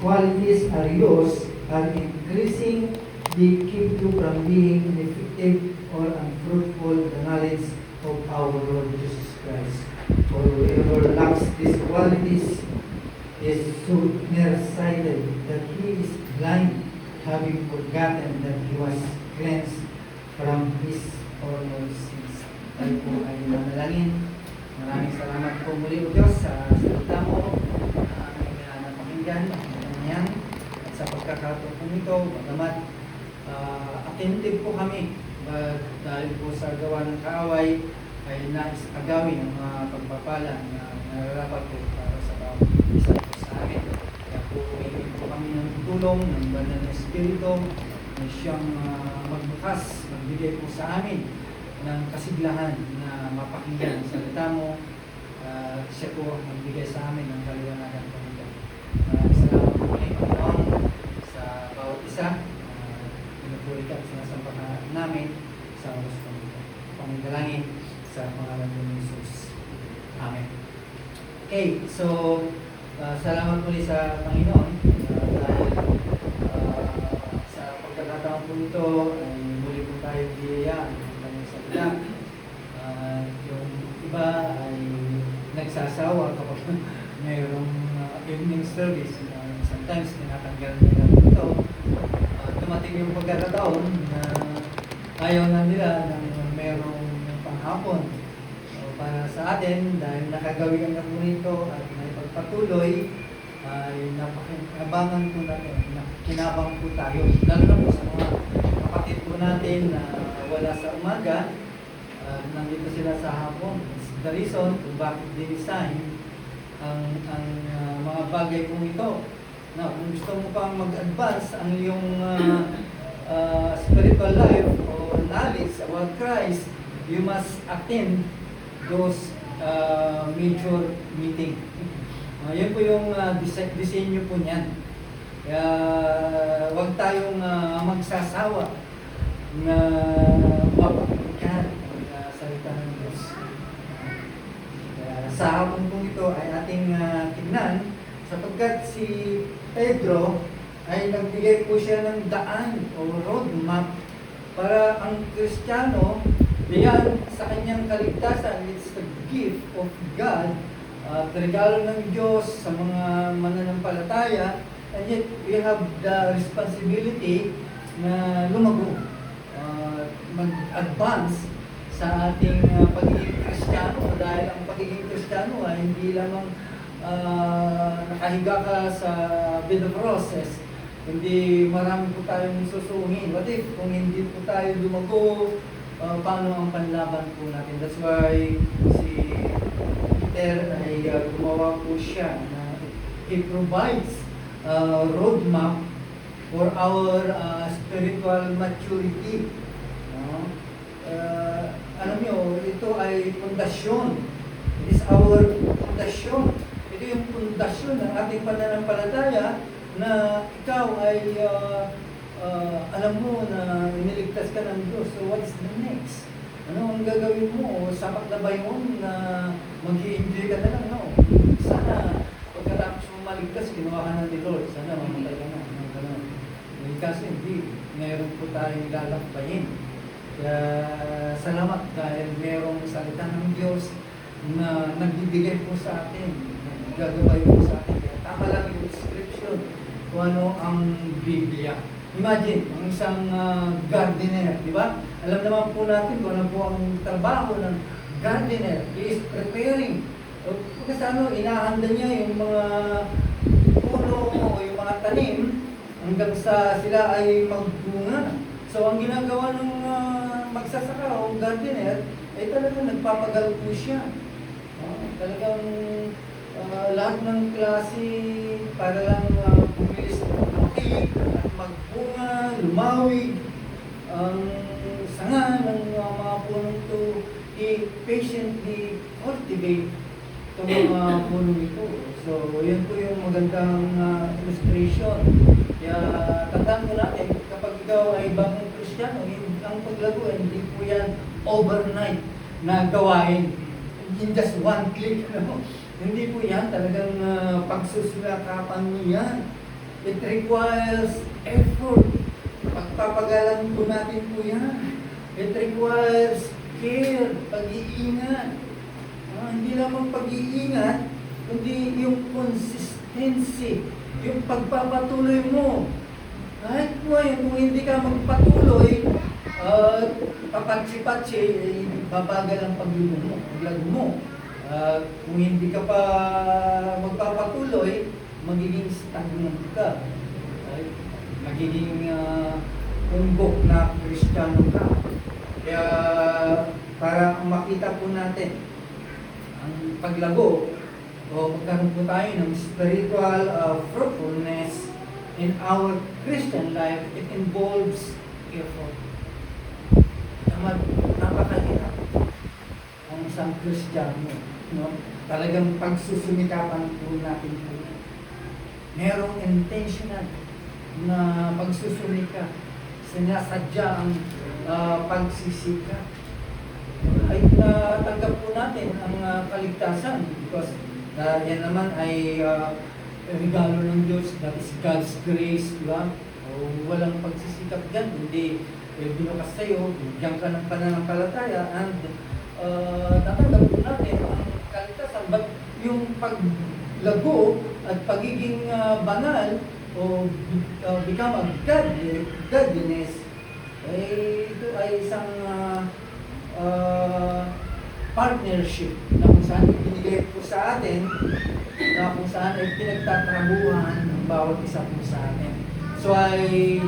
qualities are yours are increasing, they keep you from being ineffective or unfruitful in the knowledge of our Lord Jesus Christ. For whoever lacks these qualities is so nearsighted that he is blind, having forgotten that he was cleansed from his former sins. Tayo po ay manalangin. Maraming salamat po muli o Diyos sa salita mo na aming napakinggan yan. At sa pagkakataon po nito, bagamat attentive po kami dahil po sa gawa ng kaaway ay nais agawin ang mga pagpapala na nararapat po para sa bawat isa po sa amin. Kaya po hingin po kami ng tulong ng Banal na Espiritu na siyang magbukas, magbigay po sa amin ng kasiglahan na mapakinggan ang salita mo. Siya po ang magbigay sa amin ng kaliwanagan po nito. Salamat po kayo, Panginoon, sa bawat isa. Pinupuri ka at sinasampahan namin sa oras po nito. Pangidalangin sa pangalan ng Jesus. Amen. Okay, so salamat muli sa Panginoon dahil sa pagkakataon po nito ay muli po tayo biyayaan ng kanyang salita. Yung iba ay nagsasawa kapag mayroong evening service. Sometimes tinatanggal nila ito. Dumating yung pagkakataon na ayaw na nila ng mayroong panghapon. So, para sa atin, dahil nakagawian na po nito at may pagpatuloy, ay napakinabangan po natin, kinabang po tayo. Lalo na po sa mga kapatid po natin na wala sa umaga, nandito sila sa hapon. The reason kung bakit dinesign ang mga bagay po ito. Now, kung gusto mo pang mag-advance ang iyong spiritual life o knowledge about Christ, you must attend those major meeting. Yan po yung disenyo po niyan. Kaya huwag tayong magsasawa na mapakinggan ang salita ng Diyos. Sa hapon po ito ay ating tignan sapagkat si Pedro ay nagbigay po siya ng daan o roadmap para ang Kristiyano diyan sa kanyang kaligtasan. It's the gift of God, regalo ng Diyos sa mga mananampalataya, and yet we have the responsibility na lumago, mag-advance sa ating pagiging Kristiyano, dahil ang pagiging Kristiyano ay hindi lamang nakahiga ka sa bed of roses, hindi marami po tayong susuhin. What if kung hindi po tayo lumago, paano ang panlaban po natin? That's why si Peter ay gumawa po siya na he provides a roadmap for our spiritual maturity. Alam nyo, ito ay pundasyon. It is our pundasyon. Ito yung pundasyon ng ating pananampalataya na ikaw ay alam mo na iniligtas ka ng Diyos. So what is the next? Ano ang gagawin mo? Sapat na ba yun na mag-i-enjoy ka na lang? No. Sana pagkatapos mo maligtas, ginawa ka na ni Lord. Sana mamatay ka na. Kasi hindi. Mayroon po tayong lalakbayin. Kaya salamat dahil mayroong salita ng Diyos na nagbibigay po sa atin, naggagabay po sa atin. Kaya tama lang yung description kung ano ang Biblia. Imagine, ang isang gardener, di ba? Alam naman po natin kung ano po ang trabaho ng gardener. He is preparing. Kasi inahanda niya yung mga puno o yung mga tanim hanggang sa sila ay magbunga. So, ang ginagawa ng magsasaka o gardener ay talagang nagpapagal po siya. Talagang lahat ng klase para lang bumilis at magbunga, lumawig ang sanga ng mga punong to patiently cultivate itong mga punong ito. So, yan po yung magandang illustration. Kaya tandaan ko natin, kapag ikaw ay bagong Kristiyano, ang paglago ay hindi po yan overnight na gawain. In just one click. No? Hindi po yan talagang pagsusulakapan mo yan. It requires effort. Pagpapagalan po natin po yan. It requires care, pag-iingat. Hindi lamang pag-iingat, kundi yung consistency, yung pagpapatuloy mo. Kahit ngayon, kung hindi ka magpatuloy, papatsi-patsi, babagal ang paglago mo. Kung hindi ka pa magpapatuloy, magiging stagnant ka. Magiging umbok na Kristiyano ka. Kaya para makita po natin ang paglago o magkaroon po tayo ng spiritual fruitfulness in our Christian life, it involves effort. Napakahirap ang isang Kristiyano. No? Talagang pagsusumikapan po natin po. Merong intentional na pagsusumika, sinasadya ang pagsisikap. Ay natanggap po natin ang kaligtasan because yan naman ay regalo ng Diyos, that is God's grace, di ba? Walang pagsisikap dyan, hindi binukas sa'yo, bigyan ka ng pananampalataya, and natanggap po natin ang kaligtasan. But yung paglago at pagiging banal o become a godliness, ito ay isang partnership na kung saan ibinigay po sa atin, na kung saan ay pinagtatrabuhan ng bawat isa po sa atin. So I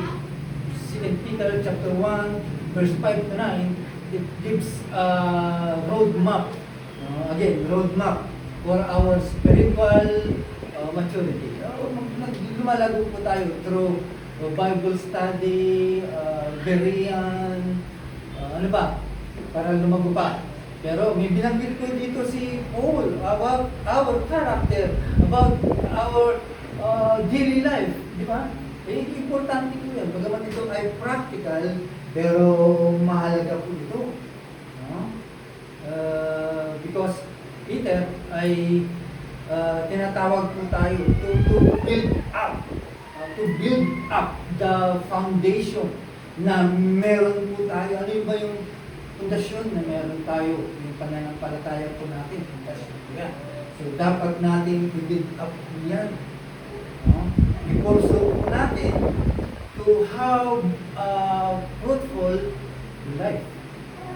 2 Peter chapter 1 verse 5 to 9, it gives a roadmap, roadmap for our spiritual maturity. Lumalago po tayo through Bible study, Berean, para lumago pa. Pero may binanggit ko dito si Paul about our character, about our daily life, di ba? Importante po yan. Bagaman ito ay practical, pero mahalaga po ito. Because Peter ay tinatawag po tayo to build up the foundation na meron po tayo. Ano ba yung pundasyon na meron tayo? Yung pananampalataya po natin, pundasyon po yan. So dapat natin i-build up yan. I-also po natin to have a fruitful life.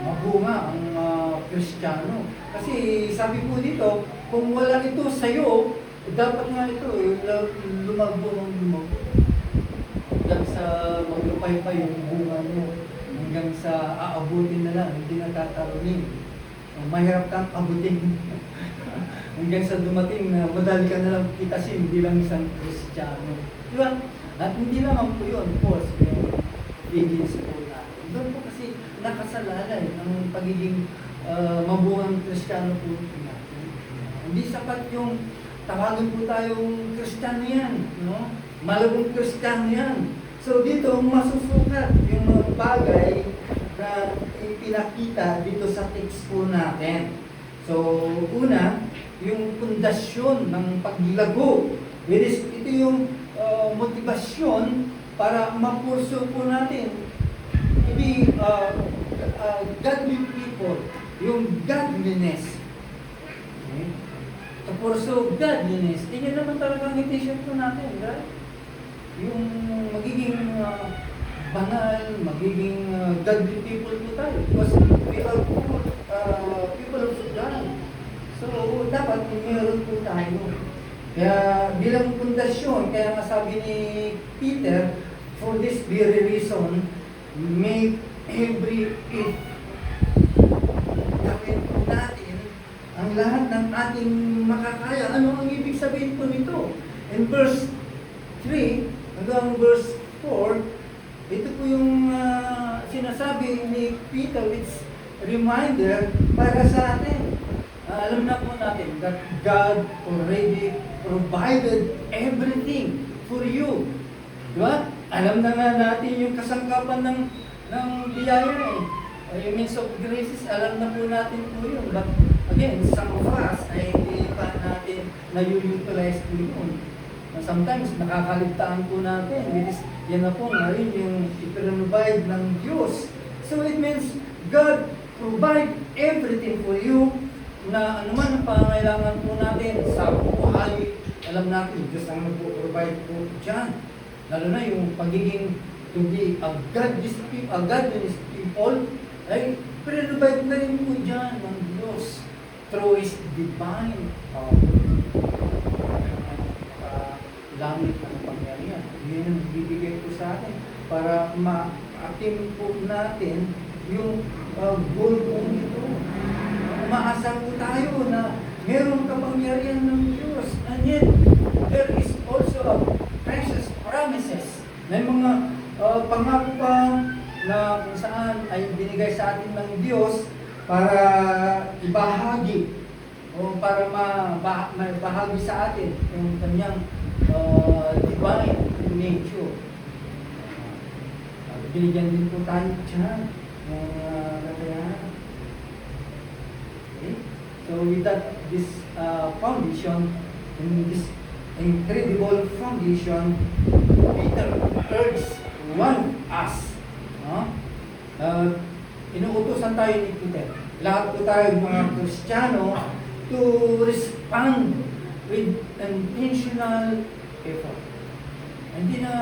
Mabunga ang Kristiyano. Kasi sabi po dito, kung wala ito sa'yo, dapat nga ito, lumago ng lumago. Hanggang sa maglupay pa yung bunga mo. Hanggang sa aabutin na lang, hindi na tatarunin. Mahirap kang abutin. Hanggang sa dumating na madali ka na lang kitasin bilang isang Kristiyano. Diba? At hindi naman po yun, of course, yung obedience po natin. Doon po kasi nakasalalay ang pagiging mabuhang Kristiyano po natin. Hindi sapat yung tawagin po tayong Kristiyano yan, no? Malabong Kristiyano yan. So dito, masusukat yung mga bagay na ipinakita dito sa text po natin. So, una, yung pundasyon ng paglago. Ito yung motivasyon para mapurso po natin. Hindi godly people, yung godliness. Okay? To pursue godliness, yun naman talaga ang intention po natin, right? Yung magiging banal, magiging godly people po tayo. Because we are people of God. So, dapat meron po tayo. Kaya bilang pundasyon, kaya nga sabi ni Peter, for this very reason, make every effort. Gawin po natin ang lahat ng ating makakaya. Ano ang ibig sabihin po nito? In verse 3 hanggang verse 4, ito po yung sinasabi ni Peter, it's reminder para sa atin. Alam na po natin that God already provided everything for you. Diba? Alam na nga natin yung kasangkapan ng biyaya eh. Yung means of graces, alam na po natin po yun. But again, some of us ay hindi pa natin na-utilize po yun. sometimes nakakaligtaan po natin. Because yan na po ngayon yung ipinrovide ng Diyos. So it means God provide everything for you na anuman ang pangangailangan po natin sa buhay. Alam natin, Diyos ang nag-provide po dyan. Lalo na yung pagiging to be a godless people, ay provide na rin po dyan ng Diyos through His divine power. Langit ang pangyarihan. Yun ang bibigay po sa atin para ma-attain po natin yung goal po nito. Umaasa po tayo na meron kapangyarihan ng Diyos. And yet, there is also precious promises. May mga pangako pa na kung saan ay binigay sa atin ng Diyos para ibahagi o para mabahagi sa atin yung kanyang divine nature. Binigyan din po tayo dyan ng kakayahan. Okay? So with that, this foundation, in this incredible foundation, Peter urges us. Inuutosan tayo ni Peter. Lahat po tayo mga Kristiyano to respond with intentional effort. Hindi na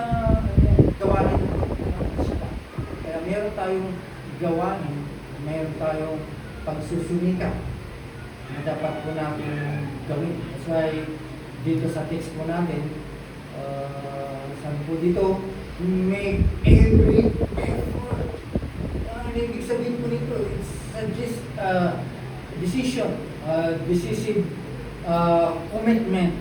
gawain ng Kristiyano. Kaya meron tayong gawain, meron tayong pagsusumika na dapat po natin gawin. That's why dito sa text po natin, sabi po dito, make every effort. Ang ibig sabihin po nito, it's just decision, decisive commitment.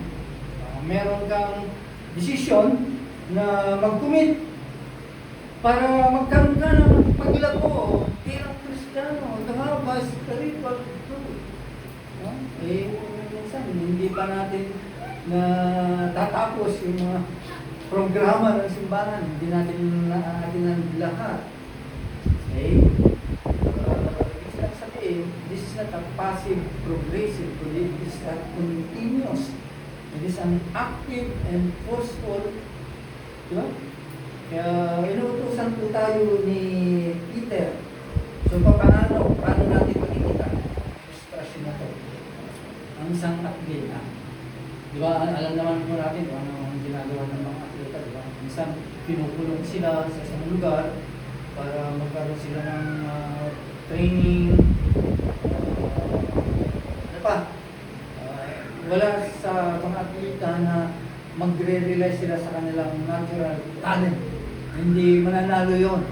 Meron kang decision na mag-commit para magkaroon ka ng paglago bilang Kristiyano. The harvest, spiritual fruit. Minsan, hindi pa natin na tatapos yung mga programa ng simbahan. Hindi natin ang lahat. Okay? This is not a passive, progressive, it is a continuous. It is an active and forceful. Diba? Kaya inuutosan po tayo ni Peter. So paano natin makikita ang expression na ito? Ang isang atleta. Diba? Alam naman po natin kung ano ang ginagawa ng mga atleta. Diba? Minsan pinukulong sila sa isang lugar para magkaroon sila ng training. Ano pa? Wala sa mga atleta na magre-rely sila sa kanilang natural talent. Hindi mananalo yon.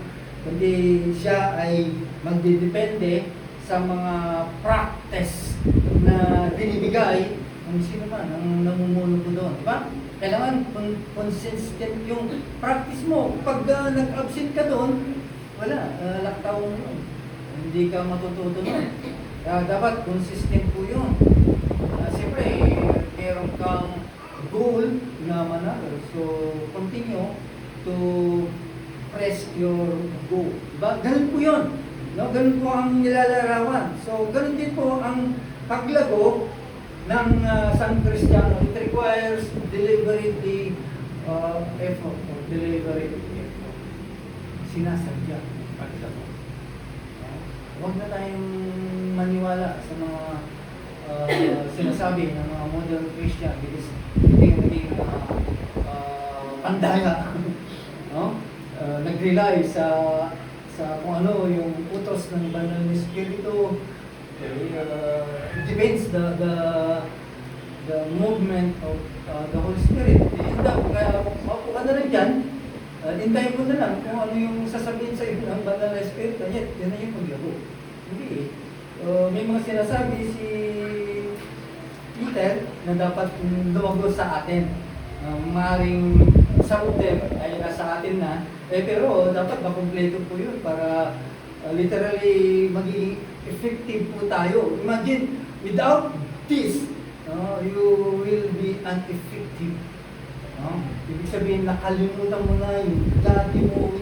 Kundi siya ay magdidepende sa mga practice na binibigay ng sino man, ang namumuno po doon. Diba? Kailangan consistent yung practice mo. Pag nag-absent ka doon, wala, laktaw mo yun. Hindi ka matututo nun. Dapat consistent po yun. Siyempre, meron kang goal na manalo. So, continue to press your goal. Diba? Ganun po yun. No? Ganun po ang nilalarawan. So, ganun din po ang paglago ng San Kristiyano. It requires deliberate effort or deliberate effort. Sinasadya paglago. Huwag na tayong maniwala sa mga sinasabi ng mga modern Christian because hindi pandaya. No? Nag-rely sa kung ano yung utos ng banal na Espiritu. It depends the movement of the Holy Spirit. Kaya maupo ka na rin dyan, hintayin mo na lang kung ano yung sasabihin sa iyo ng banal na Espiritu. Yan na yung paglago. Hindi. May mga sinasabi si Peter na dapat lumago sa atin. Maaaring sa utem ay nasa atin na, pero dapat makumpleto po yun para literally magiging effective po tayo. Imagine, without this, you will be ineffective. Ibig sabihin, nakalimutan mo na yung dati mo,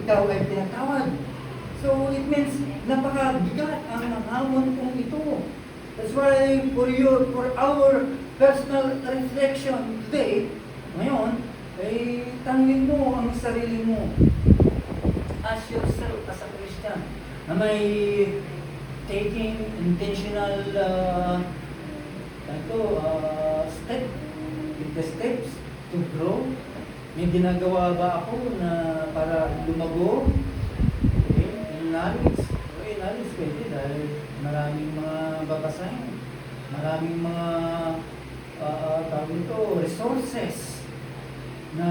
ikaw ay tinatawag. So, it means, napakabigat ang hamon kong ito. That's why, for our personal reflection today, Ngayon, tanungin mo ang sarili mo. Ask yourself as a Christian, am I taking intentional step, with the steps to grow? May ginagawa ba ako na para lumago? Okay, in knowledge. Okay, knowledge pwede dahil maraming mga babasahin, maraming mga tawag nito, resources na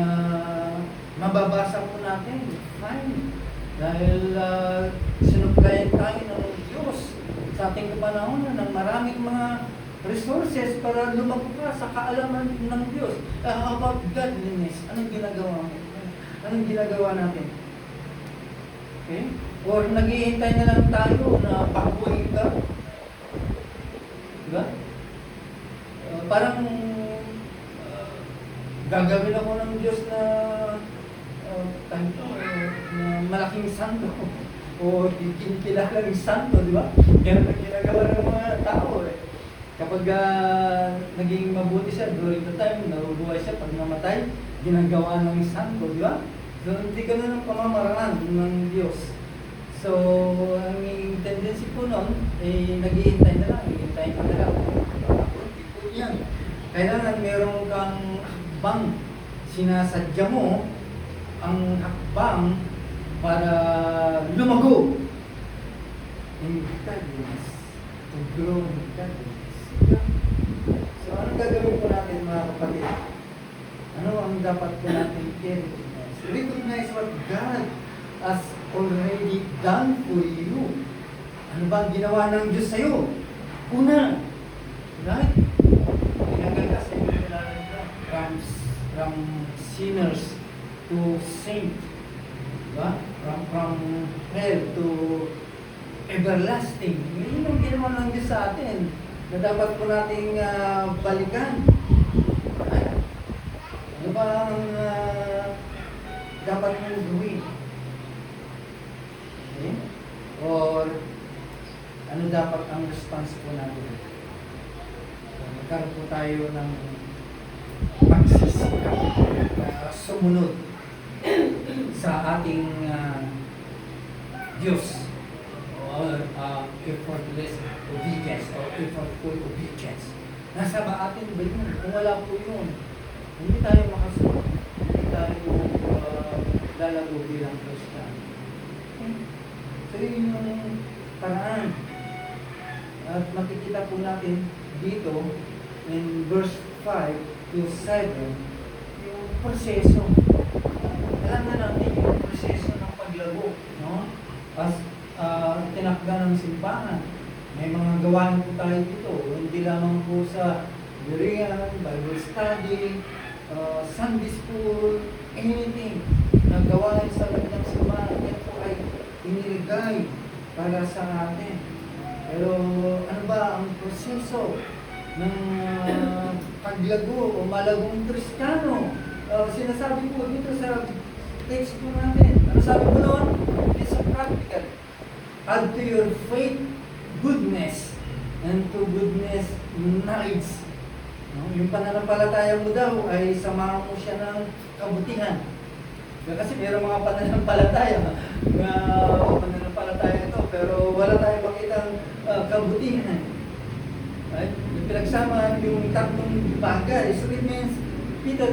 mababasa po natin. Fine. Dahil sinuplayan tayo ng Diyos sa ating kapanahon ng maraming mga resources para lumago ka sa kaalaman ng Diyos. How about godliness? Anong ginagawa mo? Anong ginagawa natin? Okay? Or naghihintay na lang tayo na pakuhin ka? Diba? Parang gagawin ako ng Diyos na na malaking santo o kinikilalang santo, di ba? Ganun ang ginagawa ng mga tao eh. Kapag naging mabuti siya, during the time, nabubuhay siya, pag namatay, ginagawa ng santo, di ba? So, hindi ganun ang pamamaraan ng Diyos. So, ang tendency po nun, naghihintay na lang, naghihintay ka na lang. Yan. Kailangan meron kang hakbang, sinasadya mo ang hakbang para lumago in godliness, to grow in godliness. So, anong gagawin po natin mga kapatid? Ano ang dapat po natin i-recognize? Recognize what God has already done for you. Ano ba ang ginawa ng Diyos sa'yo? Una, right? Tinanggal ka sa inyo from sinners to saint. Diba? From hell to everlasting. Yun ang ginawa ng Diyos sa atin na dapat po nating balikan. Ano ba ang dapat mong gawin? Okay? Or ano dapat ang response po natin? So, magkaroon po tayo ng pagsisikap sumunod sa ating Diyos or effortless obedience or effortful obedience. Nasa ba atin ba yun? Kung wala po yun, hindi tayo makasunod. Hindi tayo lalago bilang Christian. So yun yung paraan. At makikita po natin dito in verse 5 to 7 yung proseso. Alam na natin yung proseso ng paglago, no? As tinakda ng simbahan, may mga gawain po tayo dito, hindi lamang po sa Berean, Bible study, Sunday school, anything na gawain sa kanyang simbahan, yan po ay iniligay para sa atin. Pero ano ba ang proseso ng paglago o malagong Kristiyano? Sinasabi po dito sa text po natin. Ano sabi po noon? It's a practical. Add to your faith, goodness, and to goodness, knowledge. No? Yung pananampalataya mo daw ay samahan mo siya ng kabutihan. Kasi mayroong mga pananampalataya na pananampalataya ito, pero wala tayong makitang kabutihan. Right? Yung pinagsama yung tatlong bagay. So it means Peter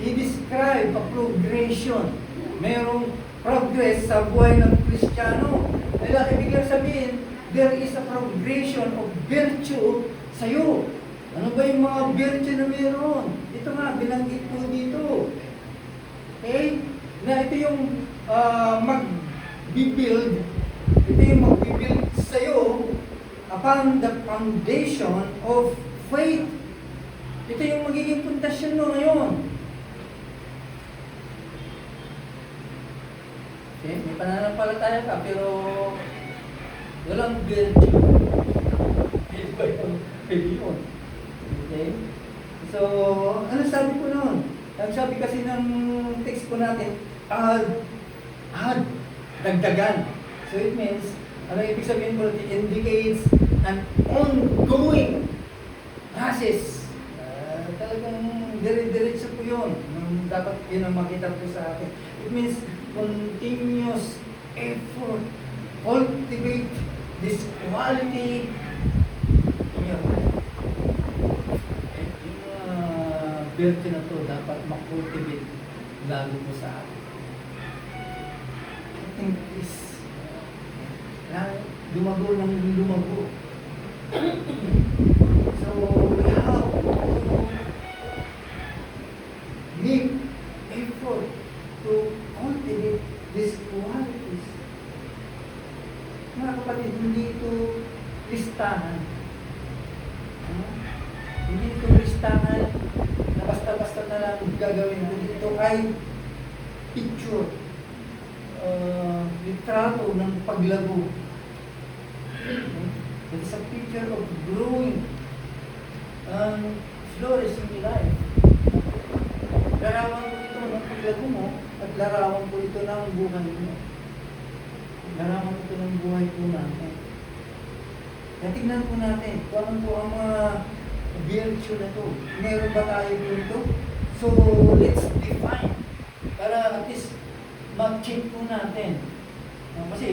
he described a progression. Mayroong progress sa buhay ng Kristiyano. Kaya ibig sabihin, there is a progression of virtue sa iyo. Ano ba yung mga virtue na mayroon? Ito nga, binanggit po dito. Okay? Na ito yung mag-build sa iyo upon the foundation of faith. Ito yung magiging pundasyon mo ngayon. Okay? May pananampalataya ka, pero walang virtue. Pwede yun. Okay? So, ano sabi ko noon? Ang sabi kasi ng text ko natin, add, dagdagan. So it means, ano ibig sabihin ko? It indicates an ongoing process. Talagang dire-diretso po yun. Dapat yun ang makita po sa akin. It means continuous effort. Cultivate this quality in your life. Yung virtue na to dapat makultivate lalo po sa akin. I think this lumago ng lumago. So, we have to make effort to cultivate these qualities. Mga kapatid, hindi ito listahan. Hindi ito listahan na basta-basta na lang gagawin. Kundi ito ay picture, litrato ng paglago. It is a picture of growing and flourishing life. Larawan po ito ng paglago mo at larawan po ito ng buhay mo. Larawan ito ng buhay po natin. Tingnan po natin kung ano po ang mga virtue na ito. Meron ba tayo po ito? So, let's define para at least mag-check po natin. Kasi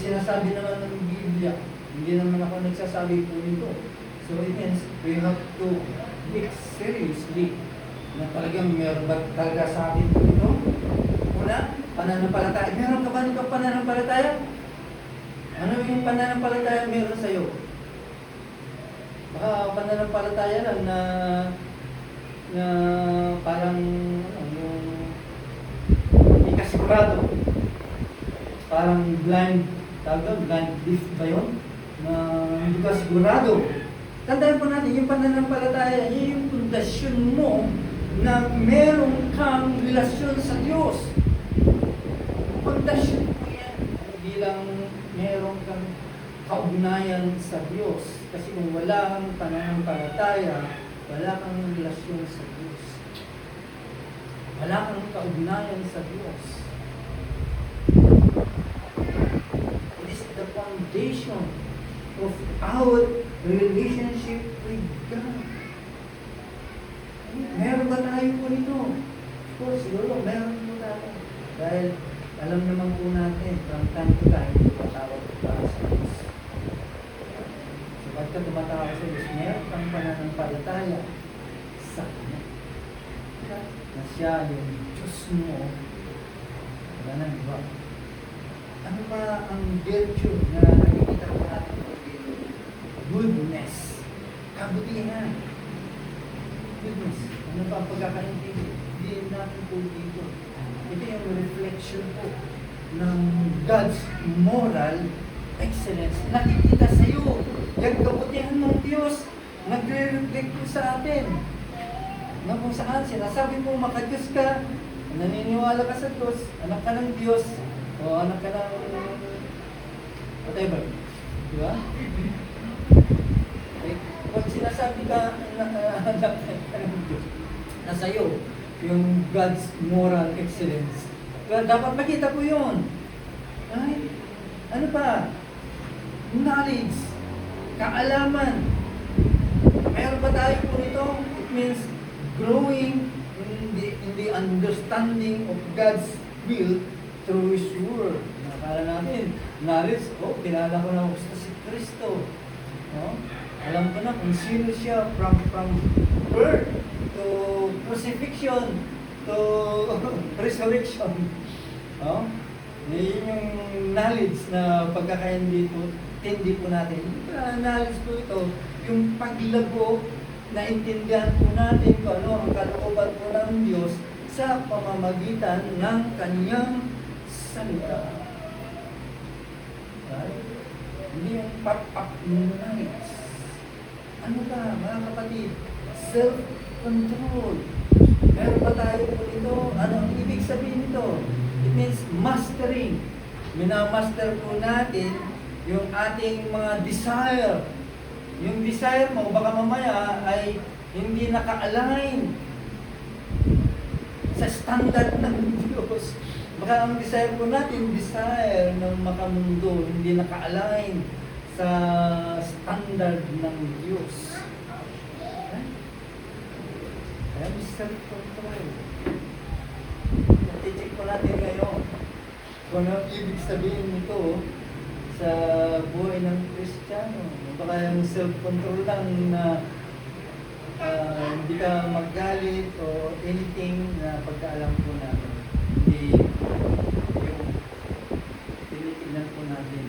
sinasabi naman ng Biblia, hindi naman ako nagsasabi po nito. So it means we have to look seriously na talagang meron ba talaga sa atin po ito? Una, pananampalataya. Meron ka ba nito pananampalataya? Ano yung pananampalataya meron sa'yo? Baka pananampalataya lang na parang yung hindi ka sigurado. Parang blind, blind belief ba yun? Na hindi ka sigurado. Tandaan po natin, yung pananampalataya, yun yung pundasyon mo na meron kang relasyon sa Diyos. Pundasyon po yan. Bilang meron kang kaugnayan sa Diyos. Kasi kung wala kang pananampalataya, wala kang relasyon sa Diyos. Wala kang kaugnayan sa Diyos. It is the foundation of our relationship with God. Meron ba tayo po nito? Of course, siguro meron po tayo. Dahil alam naman po natin, from time to time, tumatawag po tayo sa Diyos. So, pagka tumatawag sa Diyos, meron kang pananampalataya sa Kanya. Na siya yung Diyos mo, wala nang iba. Ano ba ang virtue na nakikita ko natin dito? Goodness. Kabutihan. Goodness. Ano ba ang pagkakaintindi natin po dito? Ito yung reflection po ng God's moral excellence. Nakikita sa iyo. Yung kabutihan ng Diyos, nagre-reflect po sa atin. Na kung saan sinasabi mo makadiyos ka, naniniwala ka sa Diyos, anak ka ng Diyos, o anak ka ng whatever. Di ba? Okay. Pag sinasabi ka anak ka ng Diyos, nasa iyo yung God's moral excellence. Dapat makita po yun. Ay, ano pa? Knowledge, kaalaman. Mayroon ba tayo po nito? It means growing in the understanding of God's will through His Word. Nakala natin, knowledge, kilala ko na gusto si Kristo. Alam ko na kung sino siya from birth to crucifixion to resurrection. Yun yung knowledge na pagkakaintindi po natin. Knowledge po ito, yung paglago na intindihan po natin kung ano ang kalooban po ng Diyos sa pamamagitan ng Kanyang salita. Right? Hindi yung pop-up knowledge. Ano ba, mga kapatid? Self-control. Meron ba tayo po nito? Ano ang ibig sabihin nito? It means mastering. Minamaster po natin yung ating mga desire. Yung desire mo, baka mamaya ay hindi naka-align sa standard ng Diyos. Baka ang desire po natin, desire ng makamundo, hindi naka-align sa standard ng Diyos. Yan, self-control. I-check po natin ngayon kung ano ibig sabihin nito sa buhay ng Kristiyano. Baka yung self-control lang na hindi ka magalit o anything na pagkaalam po natin. Hindi yung tinitignan po natin.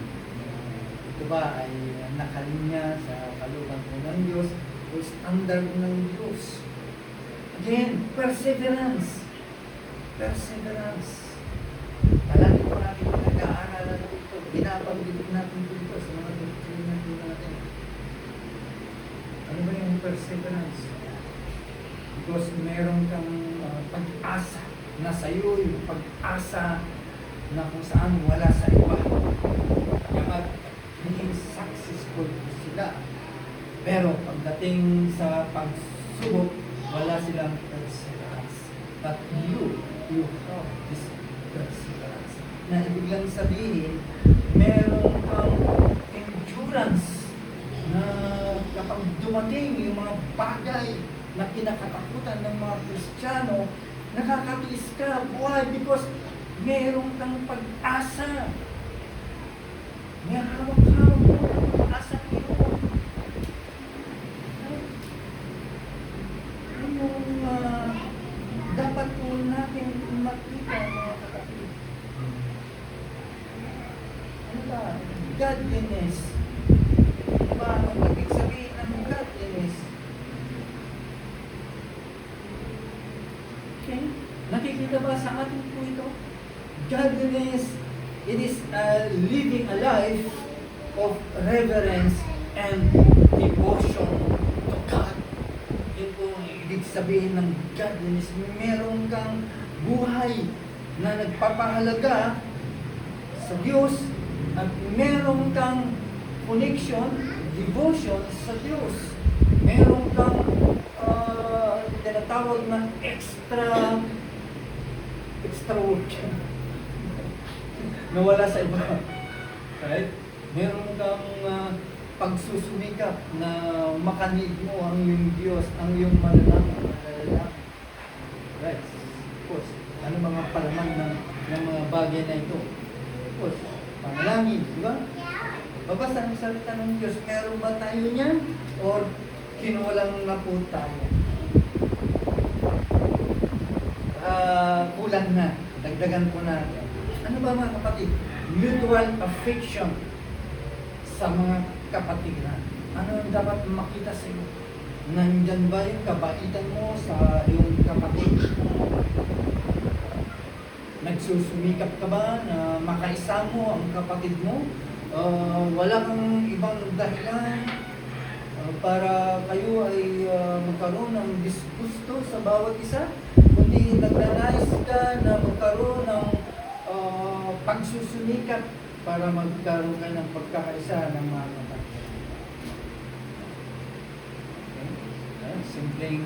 Ito ba ay nakalinya sa kalooban po ng Diyos o standard ng Diyos? Again, perseverance. Perseverance. Palagi po natin nag-aaralan dito. Binabanggit natin dito sa mga doktrina natin. Ano ba yung perseverance? Because meron kang pag-asa na sa'yo, yung pag-asa na kung saan wala sa iba. Kaya maging successful sila. Pero pagdating sa pagsubok, wala silang perseverance. But you have this perseverance. Na ibig lang sabihin, meron kang endurance na kapag dumating yung mga bagay na kinakatakutan ng mga Kristiyano, nakakatiis ka. Why? Because meron kang pag-asa. May hawak-hawak mo, pag-asa mo. Dapat po natin makita mga kapatid. Ano ba? Godliness. Diba? Ang ibig sabihin ng godliness. Okay? Nakikita ba sa atin po ito? Godliness, it is living a life of reverence and devotion to God. Yun po ang ibig sabihin ng godliness. Meron kang buhay na nagpapahalaga sa Diyos at meron kang connection, devotion sa Diyos. Meron kang tinatawag na extra work na wala sa iba. Right? Meron kang pagsusumikap na makanig mo ang iyong Diyos, ang iyong malalaman. Right? Of course, ano mga palaman ng mga bagay na ito? Of course, panalangin, di ba? Babasa ang salita ng Diyos, meron ba tayo niyan? Or kinulang na po tayo? Kulang na. Dagdagan po natin. Ano ba mga kapatid? Mutual affection sa mga kapatid na. Ano ang dapat makita sa iyo? Nandyan ba yung kabaitan mo sa iyong kapatid? Nagsusumikap ka ba na makaisa mo ang kapatid mo? Wala kang ibang dahilan para kayo ay magkaroon ng disgusto sa bawat isa? Kundi nagnanais ka na magkaroon ng pagsusumikap para magkaroon ka ng pagkakaisa ng mga kapatid. Okay? Simpleng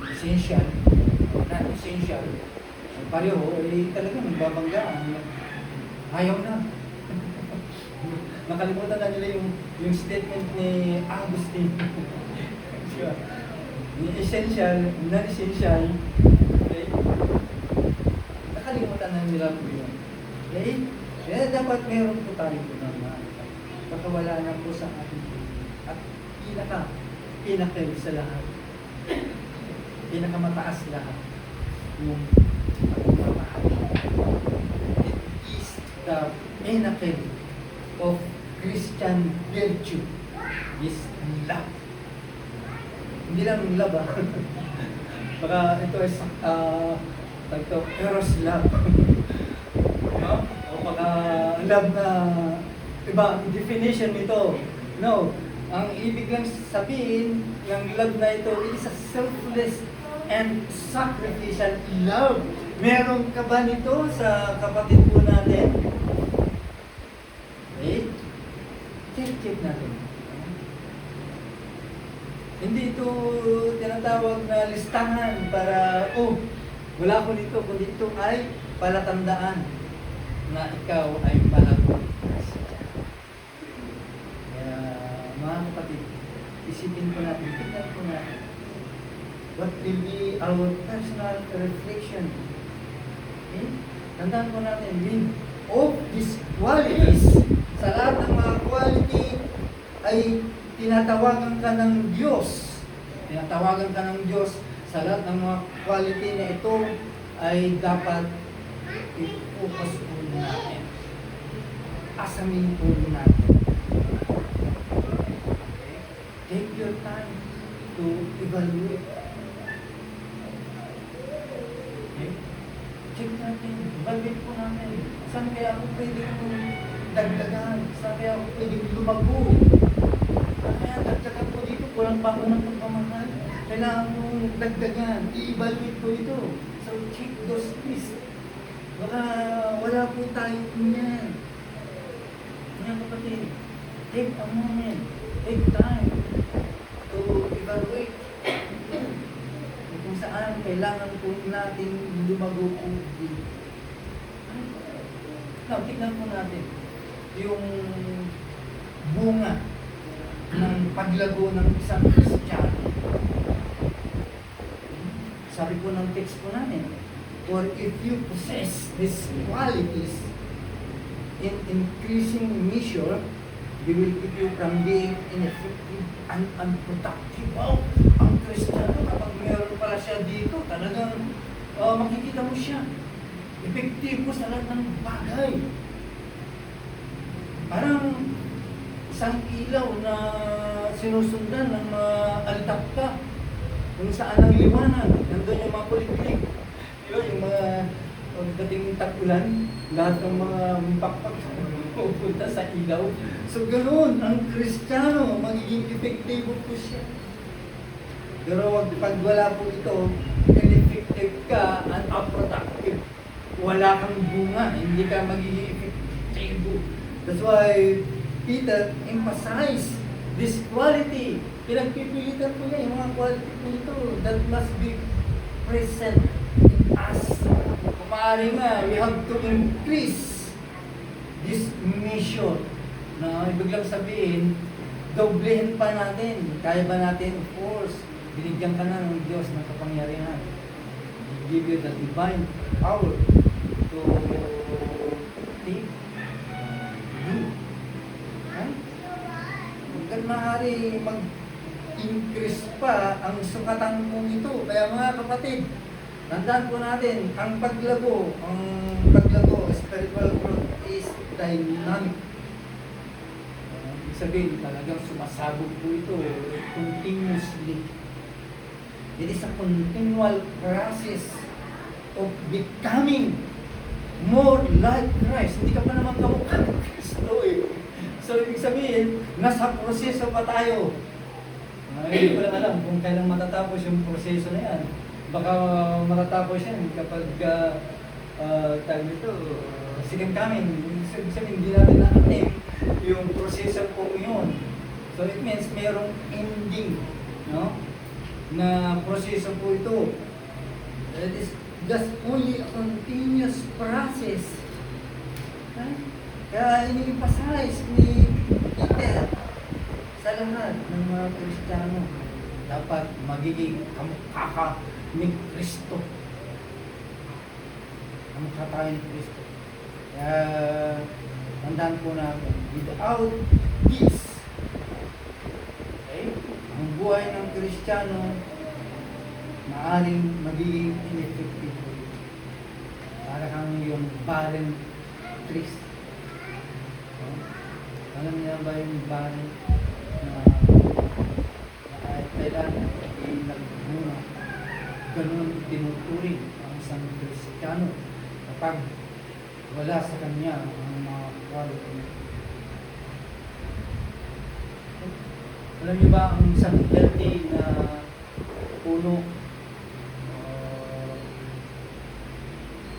essential, not essential. Pareho, talaga nagbabanggaan. Ayaw na. Nakalimutan na nila yung statement ni Augustine. Yung essential, non-essential, okay? Nakalimutan na nila po yun. Okay? Kaya dapat meron po tayo po naman. Pakawala na po sa ating at pinaka sa lahat. Pinakamataas lahat. Yung pagmamahal. It is the pinnacle of Christian virtue. Is love. Hindi lang love baka ito ay eros love. No? O baka love na iba ang definition nito. No. Ang ibig lang sabihin ng love na ito, it is a selfless and sacrificial love. Meron ka ba nito sa kapatid po natin? Okay? Check natin. Hindi ito tinatawag na listahan para, wala ko nito, kundi ito ay palatandaan na ikaw ay palago. Kaya, mga kapatid, isipin po natin, tignan po natin. What will be our personal reflection? Okay? Tandaan po natin, with all these qualities, sa lahat ng mga quality ay tinatawagan ka ng Diyos. Tinatawagan ka ng Diyos sa lahat ng mga quality na ito ay dapat i-focus po natin. Asamin po natin. Okay? Take your time to evaluate. Okay? Check natin, evaluate po natin. Saan kaya ako pwedeng dagdagan? Saan kaya ako pwedeng lumago? Kaya dagdagan po dito, kulang pa ako ng pagmamahal. Kailangan mong dagdagan, i-evaluate po ito. So check those lists. Baka wala po tayo niyan. Mga kapatid, take a moment, take time to evaluate. Kung saan kailangan po natin lumago po dito. Now, tignan po natin yung bunga ng paglago ng isang Kristiyano. Sabi po ng text po namin, for if you possess these qualities in increasing measure, they will keep you from being ineffective and unproductive. Wow! Ang Kristiyano, kapag mayroon pala siya dito, talagang makikita mo siya. Epektibo sa lahat ng bagay. Parang isang ilaw na sinusundan ng mga aldapka kung saan ang liwanag. Nandun yung mga kuliklik. Yung mga pagdating tag-ulan, lahat ng mga pakpak pupunta sa ilaw. So ganoon, ang Kristiyano, magiging epektibo po siya. Pero pag wala po ito, ineffective ka and unproductive. Wala kang bunga, hindi ka magiging effective. That's why Peter emphasized this quality. Pinagpipilitan po niya yung mga quality po ito that must be present in us. Kung maaari nga, we have to increase this mission. Na ibig lang sabihin, doblehin pa natin. Kaya ba natin? Of course, binigyan ka na ng Diyos ng kapangyarihan. Give you the divine power to take you. Right? Hanggang maaari mag-increase pa ang sukatan mong ito. Kaya mga kapatid, tandaan po natin, ang paglago, spiritual growth is dynamic. Ibig sabihin, talagang sumasabog po ito continuously. It is a continual process of becoming more like Christ. Hindi ka pa naman kamukha ng Kristo eh. So, ibig sabihin, nasa proseso pa tayo. Hindi ko lang alam kung kailan matatapos yung proseso na yan. Baka matatapos yan kapag tawag nito, second coming. Ibig sabihin, hindi natin na-attempt yung proseso po yun. So, it means mayroong ending, no? Na proseso po ito. It is just only a continuous process. Right? Kaya ini-emphasize ni Peter sa lahat ng mga Kristiyano, dapat magiging kamukha ka ni Kristo. Kamukha tayo ni Kristo. Kaya tandaan po natin, without this, okay, ang buhay ng Kristiyano maaaring magiging ineffective. Para kang yung barren trees. Alam niya ba yung barren na kahit kailan ay nagbunga? Ganun tinuturing ang isang Kristiyano kapag wala sa kanya ang mga quality. Alam niyo ba ang isang healthy na puno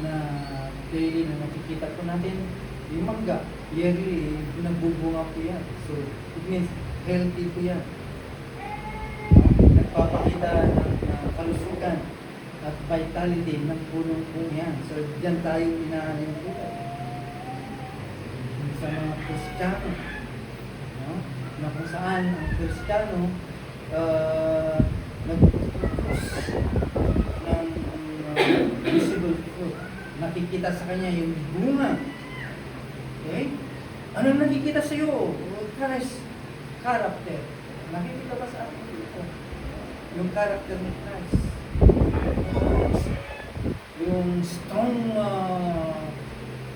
na daily na nakikita po natin, yung mangga, yearly, nagbubunga po yan. So, it means healthy po yan. Nagpapakita ng kalusugan at vitality ng puno po yan. So, dyan tayo inahanin po. Sa mga Kristiyano, no? Na kung saan ang Kristiyano nag-produce ng visible fruit. Nakikita sa kanya yung bunga. Okay? Ano nakikita sa iyo? Christ character. Nakikita ba sa akin dito? Yung character ni Christ. Yung strong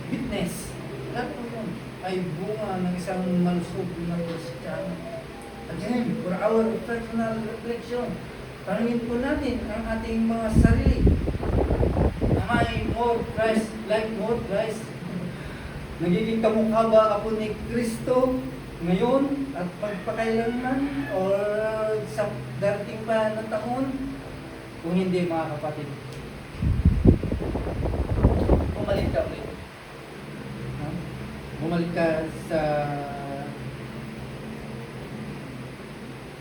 witness. Lahat po yun ay bunga ng isang malusog na Kristiyano. Again, for our personal reflection, tanungin po natin ang ating mga sarili. Am I more Christ, like more Christ? Nagiging kamukha ba ako ni Kristo ngayon at pagpakailanman or sa darating pa na taon? Kung hindi, mga kapatid, bumalik ka ulit. Bumalik ka sa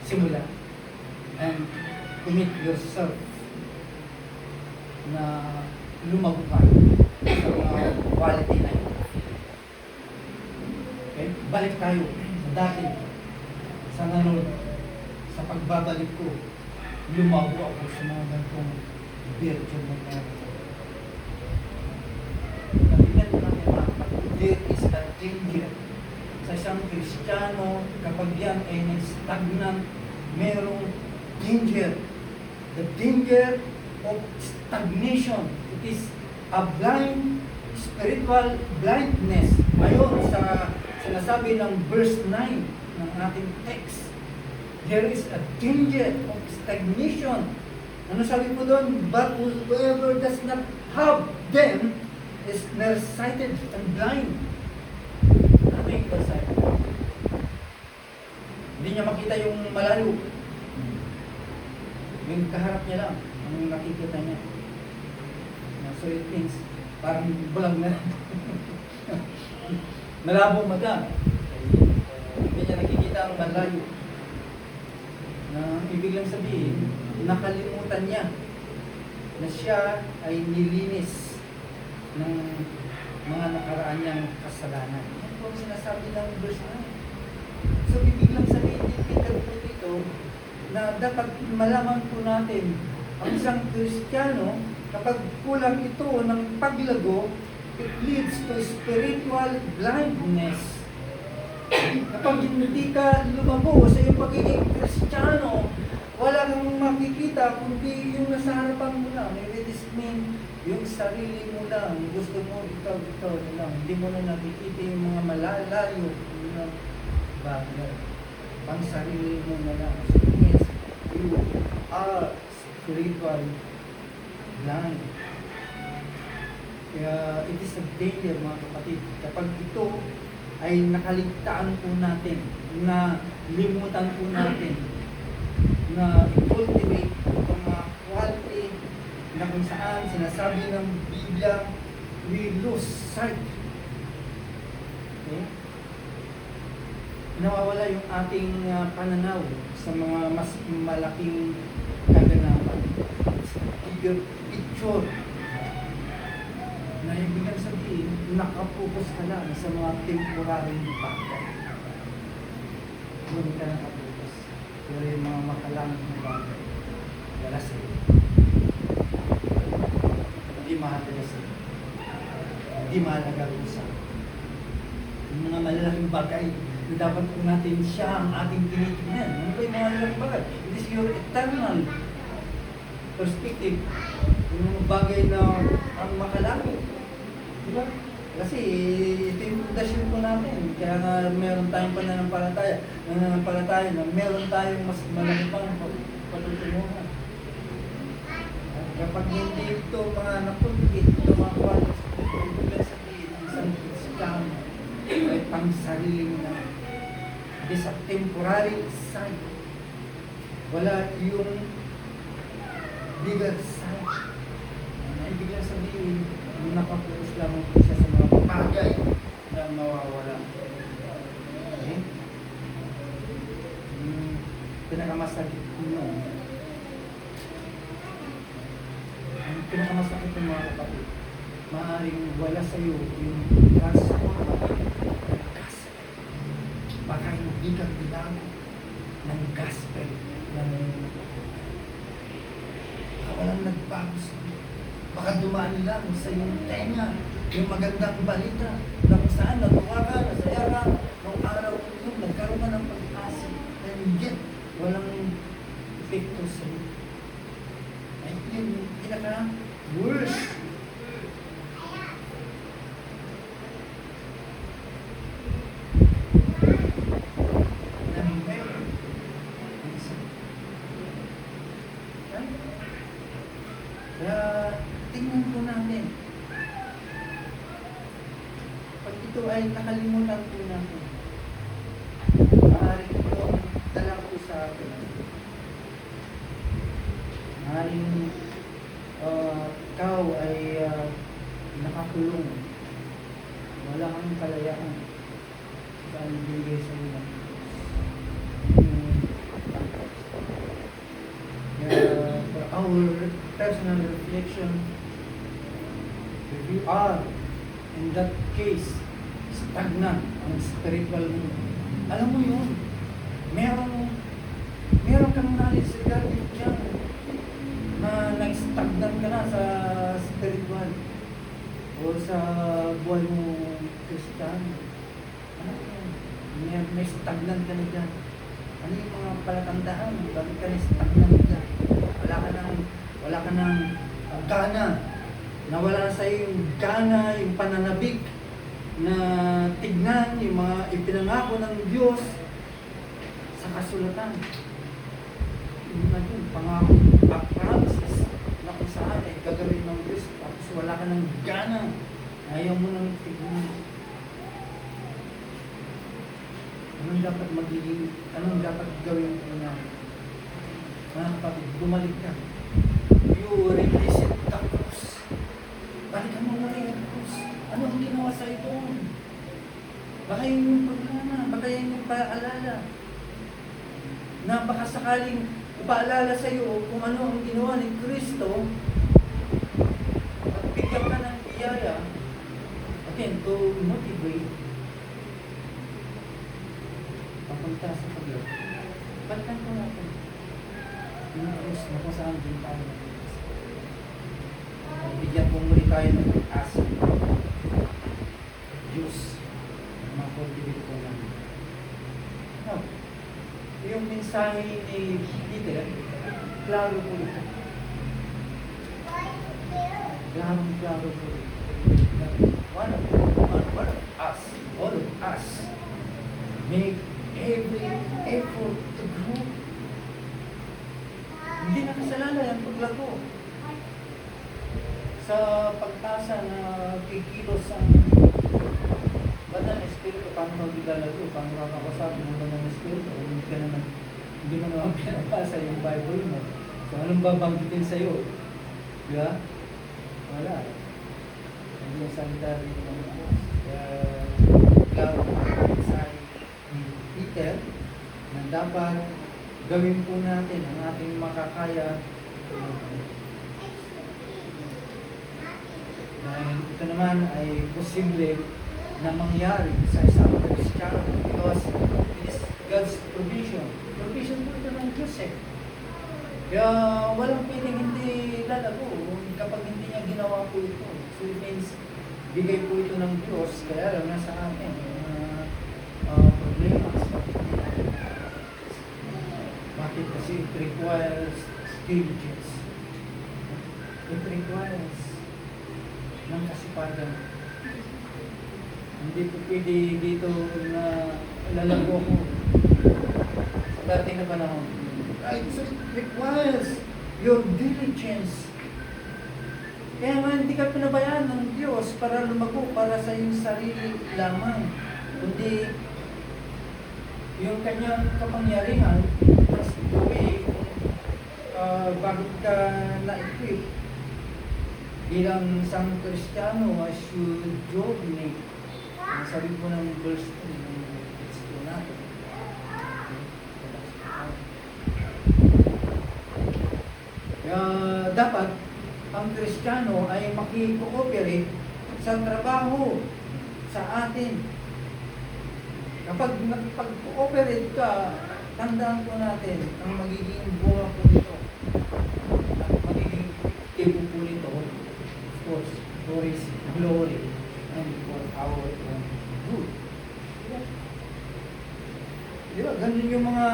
simula and commit yourself na lumago ka sa mga quality na ito. Okay? Balik tayo sa dati, sa nanod, sa pagbabalik ko, lumago ako sa mga ganitong virtue na meron. Nabigyan ko natin mga kapatid, there is a danger sa isang Kristiyano kapag yan ay nag-stagnant, merong danger. The danger of stagnation. It is a blind, spiritual blindness. Ayon sa sinasabi ng verse 9 ng ating text, there is a danger of stagnation. Ano sabi po doon? But whoever does not have them is nearsighted and blind. Ano yung nearsighted? Hindi niya makita yung malayo. Yung kaharap niya lang, ang nakikita niya. So it means, parang bulag na lang. Malabong mata. Hindi niya nakikita ang malayo. Na ibig lang sabihin, nakalimutan niya na siya ay nilinis ng mga nakaraan niyang kasalanan. Yan po ang sinasabi ng verse 9. So ibig lang sabihin dito na dapat malaman po natin ang isang Kristiyano kapag kulang ito ng paglago, it leads to spiritual blindness. Kapag hindi ka lumago sa iyong pagiging Kristiyano, wala kang makikita kundi yung nasa harapan mo lang. It is mean, yung sarili mo lang. Gusto mo, ikaw na lang. Hindi mo na nakikita yung mga malalayo na bagay. Pang sarili mo na lang. So, yes, you are spiritual blind. Kaya it is a danger, mga kapatid. Kapag ito ay nakaligtaan po natin, na limutan po natin, na cultivate ang mga quality na kung saan sinasabi ng Biblia, we lose sight. Okay? Nawawala yung ating pananaw sa mga mas malaking kaganapan. Bigger picture. Na ibig sabihin, nakapokus ka lang sa mga temporary bagay. Doon ka nakapokus. Pero yung mga makalangit na bagay, wala sa'yo. Hindi mahalaga sa'yo. Hindi mahalaga rin sa'yo. Yung mga malalaking bagay, na dapat po natin siya ang ating tinitingnan. Ano ba yung mga malalaking bagay? It is your eternal perspective. Yung bagay na ang makalangit. Diba? Kasi ito yung pundasyon po natin. Kaya nga meron tayong pananampalataya na meron tayong mas malaki pang patutunguhan. Kapag hindi ito mga napulgit, ito mga qualities, ibig sabihin ang isang Kristiyano ay pang sarili na. It is a temporary sight. Wala yung bigger sight. Ibig lang sabihin, nakapokus lamang po siya sa mga bagay na mawawala. Okay? Pinakamasakit po yun. Ang pinakamasakit ng mga kapatid, maaaring wala sa iyo yung transformative gospel. Baka hindi ka binago ng gospel walang nagbago sa'yo. Baka dumaan lang sa iyong tenga yung magandang balita na kung saan natuwa ka, nasaya ka, nung araw yun, nagkaroon ka ng pag-asa. And yet, walang epekto sa'yo. Ay, yun yung pinaka-worst. Kaya, tingnan po natin. Pag ito ay nakalimutan po natin, maaaring ito ang dala po sa atin. Maaaring ikaw ay nakakulong. Wala kang kalayaan sa ibigay sa iyo. For our personal reflection, if you are in that case stagnant ang spiritual mo, alam mo yun, meron kang knowledge regarding dyan na nag-stagnant ka na sa spiritual o sa buhay mo Kristiyano. Ano yun? May stagnant ka na dyan. Ano yung mga palatandaan? Bakit ka na-stagnant dyan? Wala ka ng gana. Nawala sa iyo yung gana, yung pananabik na tignan yung mga ipinangako ng Diyos sa kasulatan. Yun na yun, pangako, promises na kung saan ay gagawin ng Diyos. Tapos wala ka ng gana. Ayaw mo nang tignan. Anong dapat gawin ko na? Mga kapatid, bumalik ka. You revisit the cross. Balikan mo na rin ang cross. Ano ang ginawa sa ito? Baka yun yung pagkana, baka yun yung paalala. Na baka sakaling ipaalala sa iyo kung ano ang ginawa ni Kristo at bigyan ka ng biyaya, again, to motivate papunta sa paglaw. Balikan ko natin. Yung cross na kung saan din tayo. Bigyan po muli tayo ng pag-asa. Diyos, makultivate po namin. Now, yung mensahe ni Peter, klaro po ito. Klaro po ito. One of us, all of us, make every effort to grow. Hindi na kasalala yung paglago. Sa pagtasa na kikilos ang banal na espiritu, paano magigalago, paano makakasabi ng banal na espiritu, hindi mo naman pinapasa yung Bible mo. So, anong babanggitin sa'yo? Diba? Wala. Hindi yung salita rin ng Diyos. Kaya, klaro ang sa ni Peter na dapat gawin po natin ang ating makakaya. Dahil ito naman ay posible na mangyari sa isang Kristiyano because it is God's provision. Provision po ito ng Diyos eh. Kaya walang pwedeng hindi lalago kapag hindi niya ginawa po ito. So it means bigay po ito ng Diyos, kaya lang nasa atin problema. Bakit? Kasi it requires diligence. It requires ng kasipagan. Hindi po pwede dito na lalago ko sa dating na panahon. It requires your diligence. Kaya nga hindi ka pinabayaan ng Diyos para lumago para sa iyong sarili lamang. Kundi yung kanyang kapangyarihan mas tuwi bago ka na-equip bilang isang Kristiyano as you germinate. Sabi po ng verse 2 ng text po natin. Kaya dapat ang Kristiyano ay makikooperate sa trabaho sa atin. Kapag nagpag-cooperate ka tandaan po natin ang magiging bunga po nito at magiging tipo po nito, of course, for His glory and for our own good. Diba? Diba? Ganun yung mga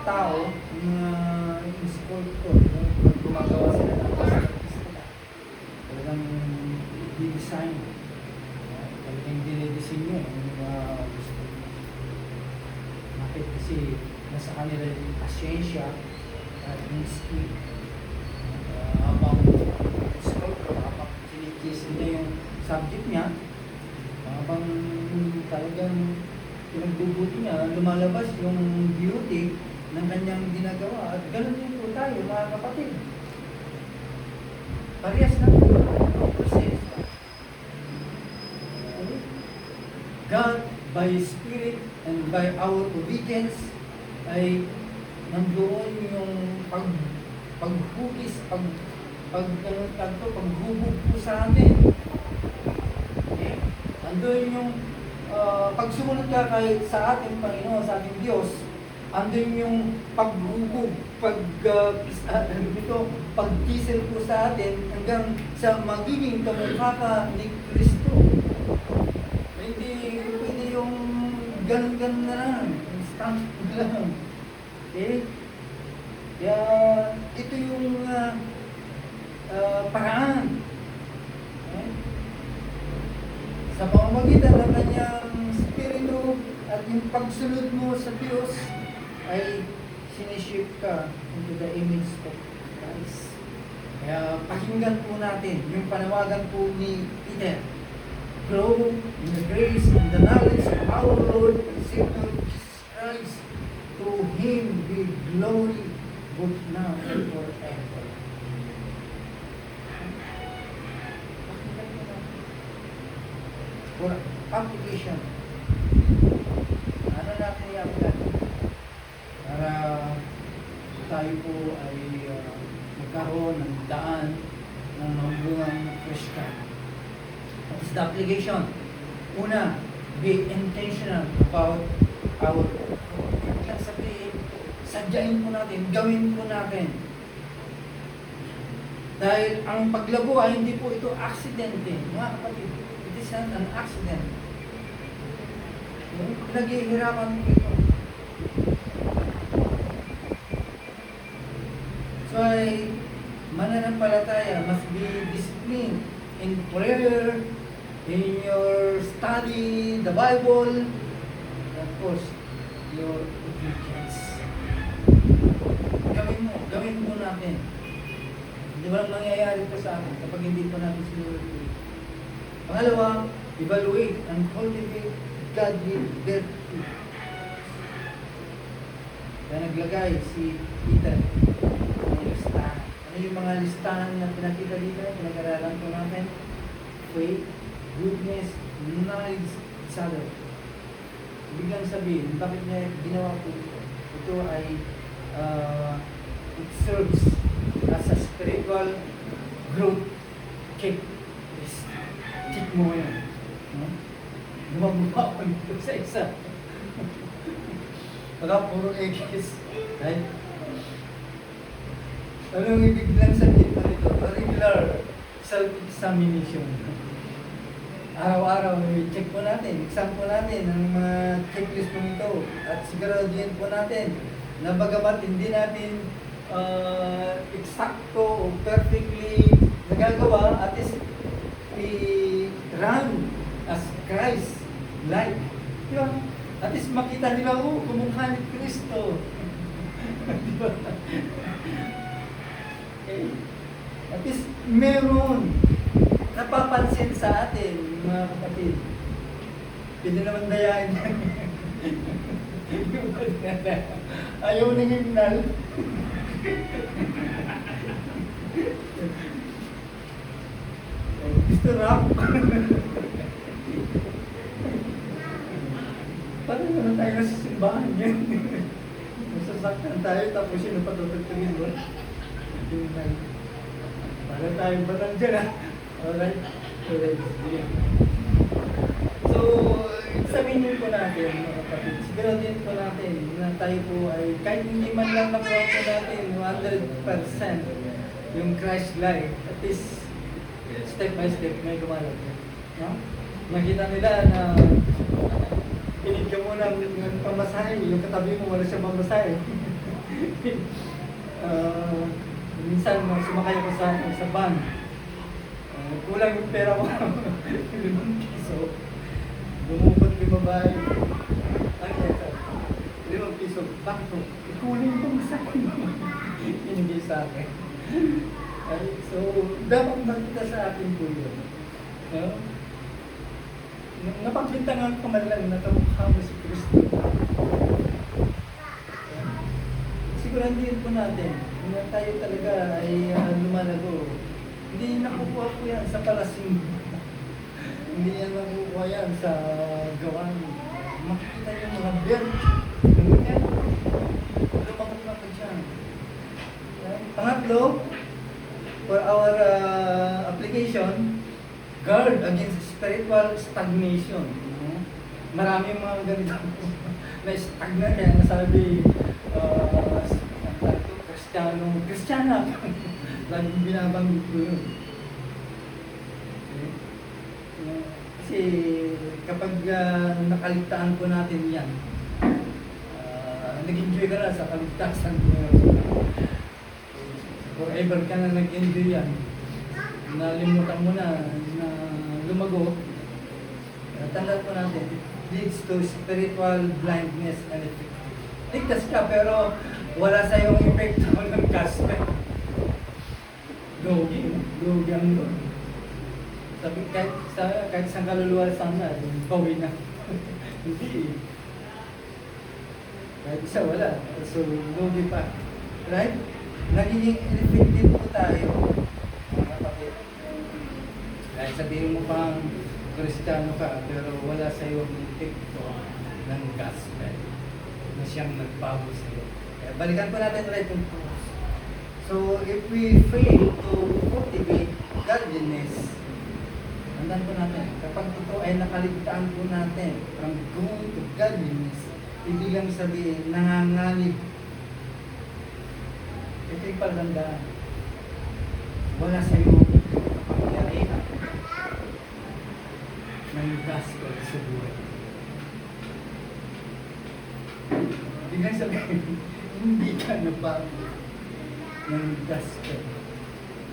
tao, yung mga sculptor, pag gumagawa sila ng pasta, talagang di-design, talagang dinidesign yun, yung mga gusto. Bakit? Kasi nasa kanila yung pasyensya at yung skill. Habang sculptor, habang kinikis nila yung subject niya, habang talagang pinagbubuti niya, lumalabas yung beauty ng kanyang ginagawa. At ganun din po tayo, mga kapatid. Parehas na po ang process. God, by His Spirit and by our obedience, ay nandoon yung paghugis, paghubog po sa atin. Okay? Nandoon yung pag sumunod ka sa ating Panginoon, sa ating Diyos, andun yung paghubog, pagtisel po sa atin hanggang sa magiging kamukha ka ni Kristo. Hindi pwede yung ganun-ganun na lang, instant lang. Okay? Kaya ito yung paraan. Okay? Sa pamamagitan ng kanyang spirito at yung pagsunod mo sa Diyos ay sinishape ka into the image of Christ. Kaya pakinggan po natin yung panawagan po ni Peter. Grow in the grace and the knowledge of our Lord and Savior Jesus Christ. To Him be glory both now and forever. For application, ano natin i-apply para tayo po ay magkaroon ng daan ng bungang Christian. What is the application? Una, be intentional about our Ibig sabihin, sadyain po natin, gawin po natin. Dahil ang paglabo ay hindi po ito aksidente, mga kapatid. It is not an accident. Naghihirapan po ito. So ay mananampalataya must be disciplined in prayer, in your study, the Bible, and of course, your obedience. Gawin mo natin. Hindi walang mangyayari ito sa atin kapag hindi po natin sinulit. Pangalawa, evaluate and cultivate godly virtue. Kaya naglagay si Peter ng listahan. Ano yung mga listahan na pinakita dito? Pinag-aralan po natin. Faith, goodness, knowledge, each other. Ibig sabihin, bakit niya ginawa po ito? Ito ay it serves as a spiritual growth checklist. Check mo yan. No? Gumagawa ko nito sa isa. Baka puro X. Right? Anong ibig lang sabihin pa nito? Regular self-examination. Araw-araw, check po natin, exam po natin ang mga checklist po nito. At siguraduhin po natin na bagamat hindi natin eksakto o perfectly nagagawa, at least i-run as Christ-like. Diba? At least makita nila, kumukha ni Kristo. Diba? Okay. At least meron napapansin sa atin, mga kapatid. Pwede naman dayain yan. Ayaw na himnal. Gusto rap. Parang naman tayo nasa simbahan yan. Nasasaktan tayo, tapos yun ang patutugtugin mo. Parang tayo ba nandyan ah? Alright? Alright. So, it's sabihin po natin, mga kapatid, siguraduhin po natin na tayo po ay, kahit hindi man lang nakuha po natin 100% yung Christ life, at least step by step may lumalag. No? Makita nila na pinigyan mo ng pamasahe, yung katabi mo wala siyang pamasahe. Minsan sumakay ako sa van. Kulang yung pera ko. 5 piso. Bumupot yung babae. Ano yan? 5 piso. Bakit po? Kulang yung pamasahe. Hinigay sa akin. So, dapat makita sa atin po yun. Napaglintangan ko man lang na kamukha mo si Kristo. Siguraduhin po natin na tayo talaga ay lumalago. Hindi nakukuha po yan sa palasing. Hindi yan nakukuha yan sa gawan. Makikita niyo mga beer. Ganyan. Lumakot na po dyan. Pangatlo, for our application, guard against spiritual stagnation. Maraming mga ganito na stagnant kaya nasabi Kristiyana. Laging binabanggit ko yun. Kasi kapag nakaligtaan po natin yan, nag-enjoy ka na sa kaligtasan mo. Forever ka na nag-enjoy yan. Nalimutan mo na lumago. Tandaan po natin, it leads to spiritual blindness and effect. Ligtas ka pero wala sa iyong epekto ng gospel. Lugi ang doon. Sabi kahit sa kaluluwa sana, bawi na. Hindi. Kahit isa wala. So, lugi pa. Right? Nagiging ineffective po tayo. Mga kapatid. Kahit sabihin mo pang Kristiyano ka, pero wala sa iyong epekto ng gospel na siyang nagbago sa iyo. Kaya balikan po natin ulit yung cross. So, if we fail to cultivate godliness, tandaan po natin, kapag ito ay nakaligtaan po natin from going to godliness, ibig lang sabihin, nanganganib. Ito yung palatandaan. Wala sa iyo kapangyarihan ng gospel sa buhay. Ibig lang sabihin, hindi ka nabago ng gospel.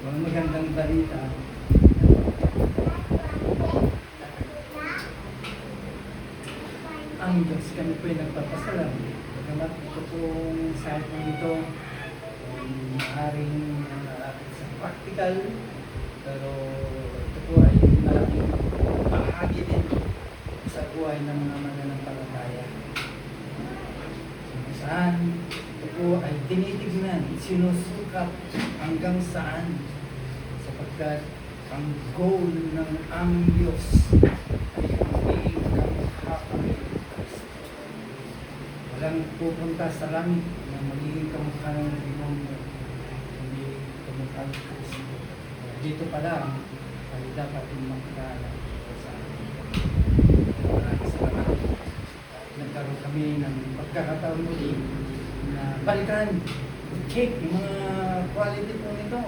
Mga magandang balita. Ang Diyos, kami po ay nagpapasalamat. Pagkamat ito pong site na ito, maaaring sa practical, pero ito po ay malaking bahagi din sa buhay ng mga mananampalataya. Kung saan ito po ay tinitignan, sinusukat hanggang saan, sapagkat ang goal ng aming Diyos ay magiging kamukha ni Kristo. Walang pupunta sa langit na magiging kamukha ng demonyo, hindi kamukha ni Kristo. Dito pa lang ay dapat yung magkakala sa amin. Maraming salamat. Nagkaroon kami ng pagkakataon muli na balikan, check yung mga quality po nito.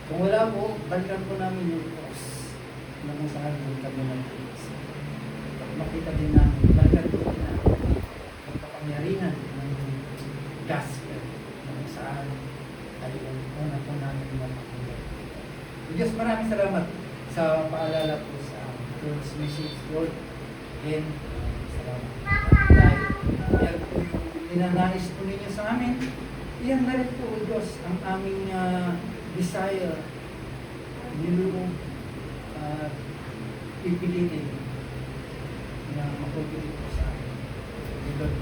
Kung wala po, balikan po namin yung cross na kung saan kami nag-iis. Makita din na balikan po na ang kapangyarihan ng gospel na kung saan ay una po namin mapakinggan. Diyos, maraming salamat sa paalala po sa God's message, Lord. And salamat. Dahil yan po yung ninanais po ninyo sa amin. Iyan na rin po, Diyos, ang aming desire, nilulong pipilitin na makulit po sa amin. Lord,